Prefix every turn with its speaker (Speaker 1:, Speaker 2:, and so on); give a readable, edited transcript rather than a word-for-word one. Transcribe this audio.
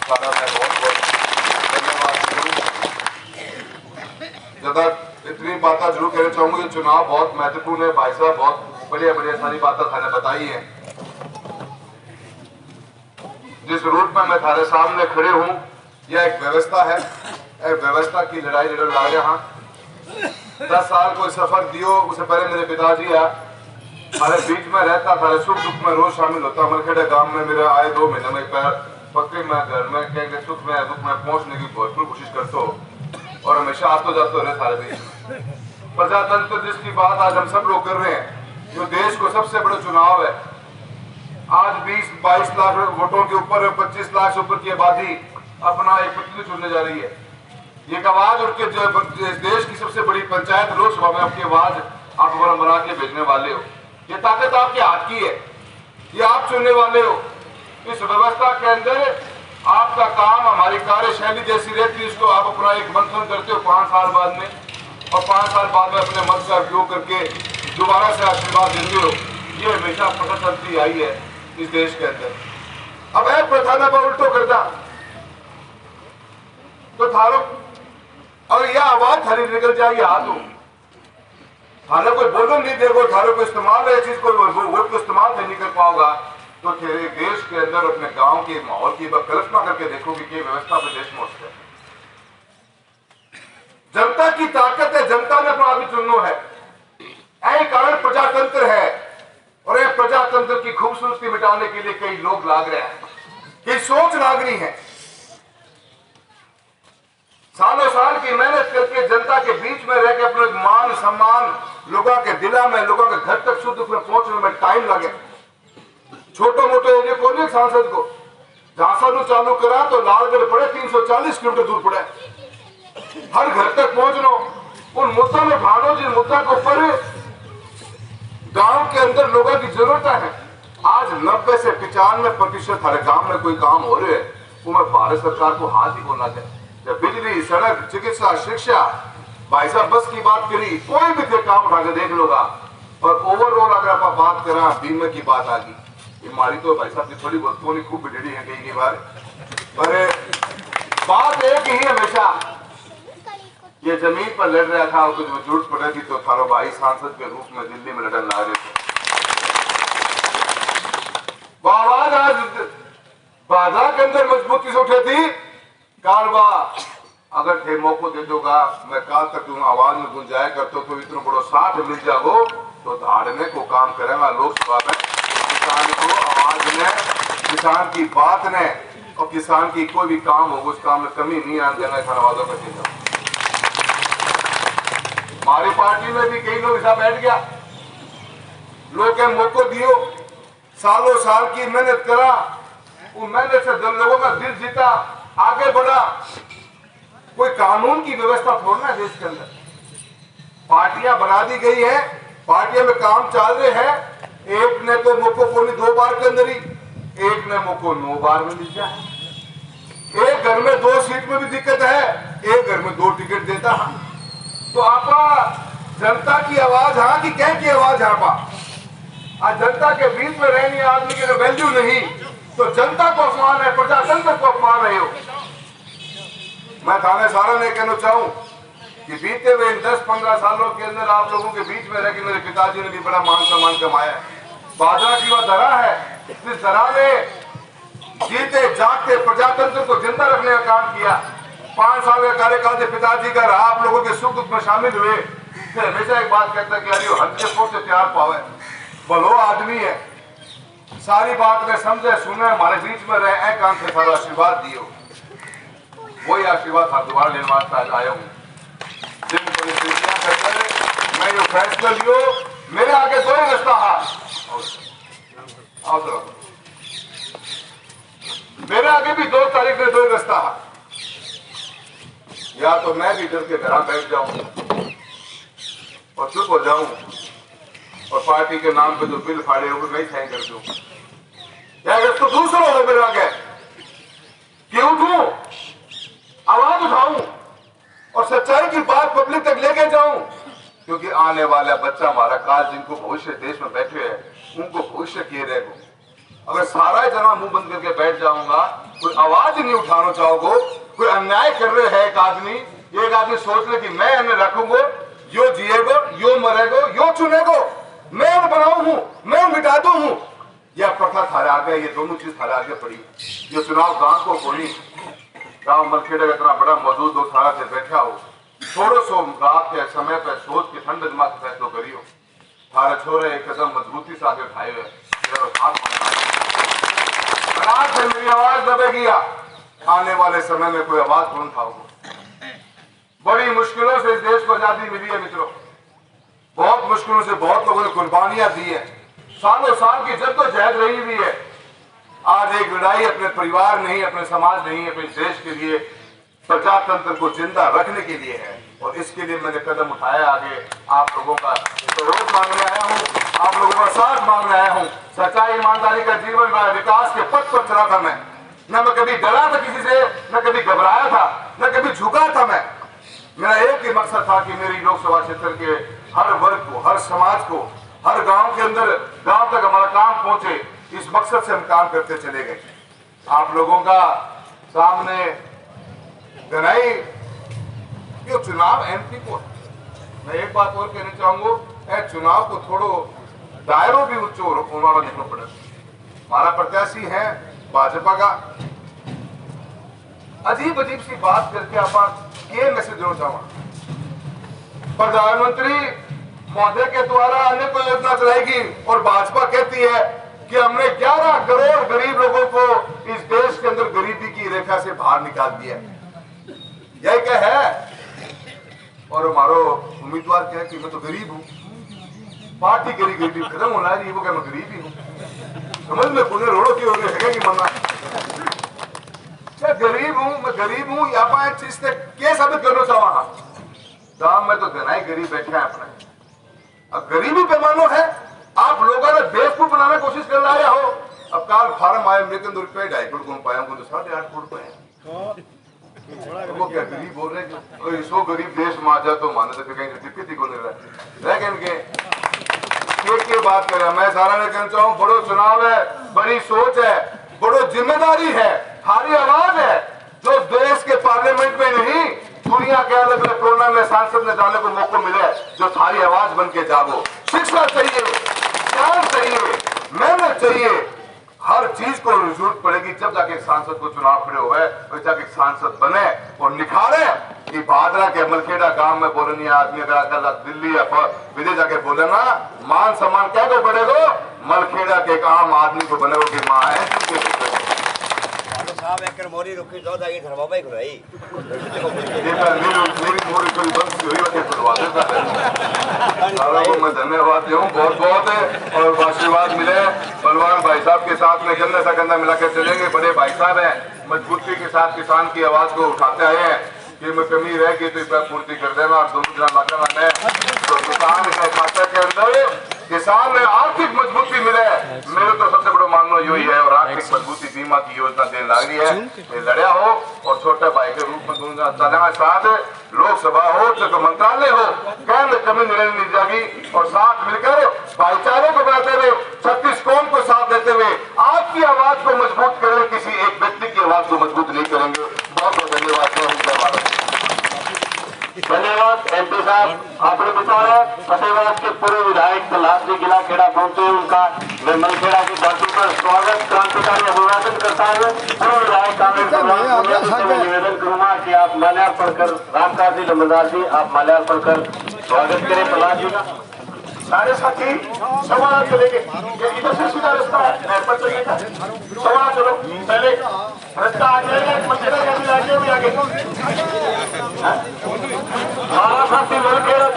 Speaker 1: सारा मैं बहुत बहुत धन्यवाद। इतनी बातें जरूर कहना चाहूंगा, ये चुनाव बहुत महत्वपूर्ण है भाई साहब, बहुत बढ़िया बढ़िया सारी बातें थाने बताई है। जिस रूट में मैं थारे सामने खड़े हूं, यह एक व्यवस्था है, एक व्यवस्था की लड़ाई लड़ रहे हैं। 10 साल कोई सफर दियो, उससे पहले मेरे पिताजी है हमारे बीच में रहता था, सुख दुख में रोज शामिल होता। मरखेड़ा गांव में मेरे आए 2 महीने में पैर पक्के में घर में कह सुख में दुख में पहुंचने की भरपूर कोशिश करते हो और हमेशा आते जाते रहे सारे बीच में। प्रजातंत्र जिसकी बात आज हम सब लोग कर रहे हैं, जो देश को सबसे बड़ा चुनाव है, आज 20-22 लाख वोटों के ऊपर 25 लाख से ऊपर की आबादी अपना एक प्रतिनिधि चुनने जा रही है। ये आवाज उनके देश की सबसे बड़ी पंचायत लोकसभा में आपकी आवाज आप बना के भेजने वाले हो। ये ताकत आपके हाथ की है, ये आप चुनने वाले हो। इस व्यवस्था के अंदर आपका काम हमारी कार्यशैली जैसी रहती है, इसको आप अपना एक मंथन करते हो 5 साल बाद में, और 5 साल बाद में अपने मत का उपयोग करके दोबारा से आशीर्वाद देते हो। ये हमेशा पता चलती आई है इस देश के अंदर। अब है प्रथा ना उल्टो करता तो थारो अगर यह आवाज थारी निकल जाएगी हाथ हो, थाने कोई बोलो नहीं देखो, थारे को इस्तेमाल है चीज को वोट को इस्तेमाल नहीं कर पाओगा, तो तेरे देश के अंदर अपने गांव के माहौल की कल्पना करके देखोगे कि व्यवस्था पे देश में है। जनता की ताकत है, जनता ने अपना आदमी चुनना है। यही कारण प्रजातंत्र है, और यह प्रजातंत्र की खूबसूरती मिटाने के लिए कई लोग लाग रहे हैं, कई सोच लाग रही है। सालों साल की मेहनत करके जनता के बीच में रह के अपने मान सम्मान लोगों के दिला में, लोगों के घर तक सुख दुख में पहुंचने में टाइम लगे। छोटे मोटे एरिया को नहीं, सांसद को झांसा चालू करा तो लालगढ़ पड़े 340 किलोमीटर दूर पड़े, हर घर तक पहुंचना, उन मुद्दों में भानो जिन मुद्दा के ऊपर गांव के अंदर लोगों की जरूरत है। आज 90 से 95% हर गांव में कोई काम हो रहे हैं, वो मैं भारत सरकार को हाथ ही बोलना चाहिए। जब बिजली, सड़क, चिकित्सा, शिक्षा, भाई साहब बस की बात करी, कोई भी काम उठा के देख लोगा। और ओवरऑल अगर आप बात करा बीमा की बात आ गई, हमारी तो भाई साहब की थोड़ी बहुत तो नहीं, खूब बिगड़ी है कई बार, पर बात एक ही हमेशा, ये जमीन पर लड़ रहा था, कुछ जरूरत पड़ रही थी तो थारो भाई सांसद के रूप में दिल्ली में लड़ने ला रहे थे। आवाज आज बाधा के अंदर मजबूती से उठे थी, कालवा अगर थे मौको दे दोगा, मैं काल तक तुम आवाज में गुंजाया करते तो इतना बड़ो साथ मिल जाओ तो धाड़ने को काम करेगा लोकसभा में। किसान को आवाज ने, किसान की बात ने, और किसान की कोई भी काम हो उस काम में कमी नहीं आने देना। धन्यवादों का चिन्ह हमारी पार्टी में भी कई लोग ऐसा बैठ गया, लोग के मौको दियो, सालों साल की मेहनत करा, वो मेहनत से लोगों का दिल जीता, आगे बढ़ा। कोई कानून की व्यवस्था थोड़ना है देश के अंदर, पार्टियां बना दी गई है, पार्टियां में काम चल रहे हैं। एक ने तो मौको को 2 बार के अंदर ही, एक ने मौको 9 बार में मिल गया। एक घर में 2 सीट में भी दिक्कत है, एक घर में 2 टिकट देता है। तो आप जनता की आवाज हाँ कि क्या की आवाज हाँ पा, आज जनता के बीच में रहने आदमी की वैल्यू नहीं, तो जनता को अपमान है, प्रजातंत्र को अपमान रहे हो। मैं थाने सारा ने कहना चाहूं कि बीते हुए इन 10-15 सालों के अंदर आप लोगों के बीच में रह के मेरे पिताजी ने भी बड़ा मान सम्मान कमाया। बाजरा की वह दरा है, इस दरा ने जीते जागते प्रजातंत्र को जिंदा रखने का काम किया। 5 साल का कार्यकाल से पिताजी का रहा, आप लोगों के सुख दुख में शामिल हुए। फिर हमेशा एक बात कहता कि अरे हल्के फूट से प्यार पावे, भलो आदमी है, सारी बात में समझे सुने, हमारे बीच में रहे, एक काम से सारा आशीर्वाद दियो। वही आशीर्वाद हर द्वार लेने वास्ते आज आया हूँ। जिन परिस्थितियां करके मैं जो फैसला लियो, मेरे आगे 2 ही रास्ता है, मेरे आगे भी 2 तारीख में 2 ही रास्ता है। या तो मैं भी डर के घर बैठ जाऊं और चुप हो जाऊं और पार्टी के नाम पे जो बिल फाड़े हो नहीं साइन कर दूं, या अगर तो दूसरा हो मेरे आगे कि उठूं, आवाज उठाऊं और सच्चाई की बात पब्लिक तक लेके जाऊं, क्योंकि आने वाला बच्चा हमारा काल, जिनको भविष्य देश में बैठे हैं, उनको भविष्य किए रहेगा। अगर सारा जना मुंह बंद करके बैठ जाऊंगा कोई आवाज नहीं उठाना चाहोगे, कोई अन्याय कर रहे है एक आदमी सोच ले कि मैं इन्हें रखूंगा, यो जिएगो, यो मरेगो, यो चुनेगो, मैं बनाऊ हूं, मैं मिटा दू हूं। यह प्रथा थारे आगे, ये दोनों चीज थारे आगे पड़ी। ये चुनाव गांव को कोनी गांव मलखेड़ा इतना बड़ा मौजूद हो, थारा से बैठा हो, थोड़ो सो रात के समय पे सोच के ठंड दिमाग से फैसलो करियो। थारे छोरे एक कदम मजबूती से आगे उठाए हुए मेरी आवाज दबेगी। आने वाले समय में कोई आवाज कौन था? बड़ी मुश्किलों से इस देश को आजादी मिली है मित्रों, बहुत मुश्किलों से बहुत लोगों ने कुर्बानियां दी है, सालों साल की जद्दोजहद रही हुई है। आज एक लड़ाई अपने परिवार नहीं, अपने समाज नहीं, अपने देश के लिए, प्रजातंत्र को जिंदा रखने के लिए है। और इसके लिए मैंने कदम उठाया आगे। आप लोगों का सहयोग मांगने आया हूँ, आप लोगों का साथ मांगने आया हूँ। सच्चाई ईमानदारी का जीवन विकास के पथ पर चला था मैं, न मैं कभी डरा था किसी से, न कभी घबराया था, न कभी झुका था मैं। मेरा एक ही मकसद था कि मेरी लोकसभा क्षेत्र के हर वर्ग को, हर समाज को, हर गांव के अंदर, गांव तक हमारा काम पहुंचे। इस मकसद से हम काम करते चले गए। आप लोगों का सामने गनाई ये चुनाव एमपी को, मैं एक बात और कहना चाहूंगा, चुनाव को थोड़ो दायरों भी ऊंचो देखना पड़े। हमारा प्रत्याशी है भाजपा का, अजीब अजीब सी बात करके आप ये मैसेज देना चाहूंगा। प्रधानमंत्री महोदय के द्वारा अन्य कोई योजना चलाएगी और भाजपा कहती है कि हमने 11 करोड़ गरीब लोगों को इस देश के अंदर गरीबी की रेखा से बाहर निकाल दिया। यही क्या है? और हमारो उम्मीदवार क्या है कि मैं तो गरीब हूं, पार्टी गरीबी खत्म होना है, वो क्या मैं गरीब ही हूं? समझ में पुणे रोड़ो की हो गए है कि मरना मैं गरीब हूं, मैं गरीब हूं। या पाए चीज से क्या साबित करना चाहवा? गांव में तो गनाई गरीब बैठे हैं अपने, अब गरीबी पैमानो है। आप लोगों ने बेवकूफ बनाने की कोशिश कर रहा हो। अब काल फार्म आए मेरे अंदर रुपये 2.5 करोड़ को पाया, तो 8.5 करोड़ पे है। वो क्या गरीब बोल रहे हैं? सो गरीब देश में आ जाए तो माने तो कहीं दिक्कत ही को नहीं रहा। के बात करें, मैं सारा ने कहना चाहूँ, बड़ो चुनाव है, बड़ी सोच है, बड़ो जिम्मेदारी है, हारी आवाज है, जो देश के पार्लियामेंट में नहीं दुनिया के अलग अलग कोना में सांसद ने जाने को मौका मिले, जो थारी आवाज बन के जागो। शिक्षा चाहिए, ज्ञान चाहिए, मेहनत चाहिए, हर चीज को जरूरत पड़ेगी जब जाके सांसद को चुनाव खड़े हुए और जाके सांसद बने और निखारे। कि भादरा के मलखेड़ा गांव में बोले नहीं आदमी, अगर दिल्ली या विदेश जाके बोले ना, मान सम्मान क्या को बढ़ेगा? मलखेड़ा के एक आम आदमी को बने की माँ है
Speaker 2: साहब एक मोरी रुकी दो दाई घर बाबा ही घुराई
Speaker 1: मेरी मोरी कोई बंद हुई होती खुलवा देता है। को मैं धन्यवाद दूं बहुत बहुत, और आशीर्वाद मिले बलवान भाई साहब के साथ में गंदा सा गंदा मिलाकर चलेंगे। बड़े भाई साहब हैं, मजबूती के साथ किसान की आवाज को उठाते आए हैं कि मैं कमी रह गई तो इसका पूर्ति कर देना। और दोनों जना लगा मैंने तो किसान के खाते के अंदर किसान में आर्थिक मजबूती मिले, मेरे तो सबसे बड़ा मानना यही है। और आर्थिक मजबूती बीमा की योजना देने लग रही है, लड़िया हो और छोटे भाई के रूप में दूंगा चलना साथ, लोकसभा हो चाहे मंत्रालय हो, कहीं में कमी नहीं जाएगी। और साथ मिलकर भाईचारे को बढ़ाते हुए, 36 कौम को साथ देते हुए आपकी आवाज को मजबूत करेंगे, किसी एक व्यक्ति की आवाज को मजबूत नहीं करेंगे। बहुत बहुत धन्यवाद।
Speaker 3: धन्यवाद एमपी साहब, आपने बताया फतेहाबाद के पूर्व विधायक प्रहलाद जी गिला खेड़ा पहुंचे, उनका मैं मलखेड़ा की धरती पर स्वागत क्रांतिकारी अभिवादन करता हूँ। पूर्व विधायक कांग्रेस निवेदन करूंगा कि आप माल्यार्पण कर, रामकाज जी लंबरदार जी आप माल्यार्पण कर स्वागत करें प्रहलाद जी का।
Speaker 1: सारे साथी सवाल चलेंगे, इधर से सीधा रास्ता है पर चलिएगा, सवाल चलो पहले रास्ता आ जाएगा, मलखेड़ा का भी आगे
Speaker 3: साथी मलखेड़ा